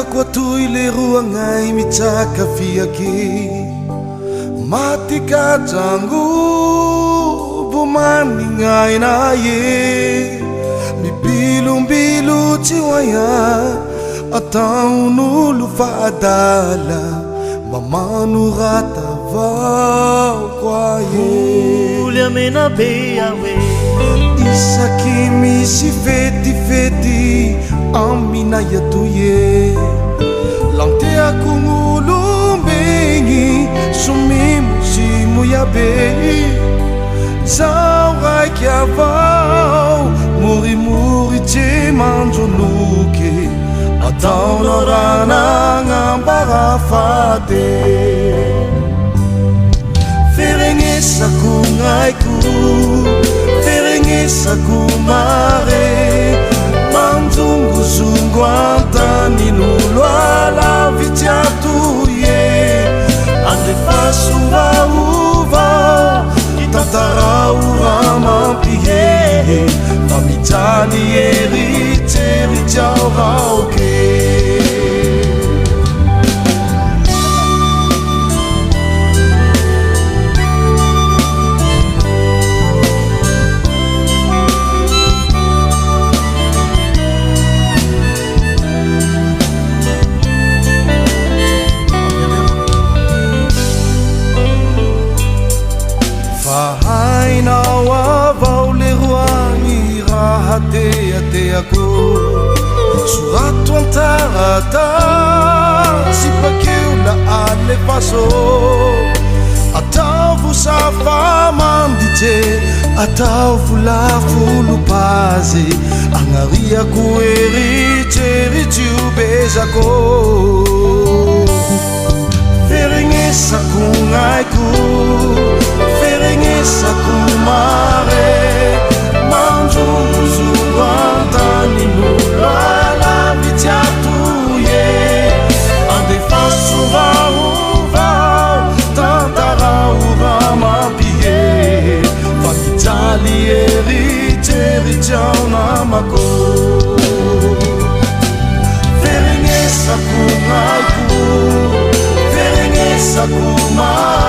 Tiako atoy le roagnay mitsakafiaky matikajango bomaningayna ye mibilombilo tsy hoaya ataon'olo fadala mamano ratavao koa ye Olo amena be awe isaky misy fetifety aminay atoye lanteako gn'olombegny somimosimo iabe zao raiky avao morimori tsy manjoloky ataonao ranagnaambarafate feregnesako gn'aiko feregnesako mare manzongozongo antanin'olo alavitsy atoye andrefasovaovao itantarao raha mampihehe fa mijaly eritseritsy ao raoke hainao avao le roagny raha teateako sorato antaratasy bakeo la alefaso atao vosafa manditse atao volafolopazy agnariako eritseritsy obezako feregnesako gn'aiko feregnesako mare manzongozongo antanin'olo alavitsy atoye andefasovaovao tantarao raha mampihehe fa mijaly eritseritsy ao namako feregnesako gn'aiko feregnesako mare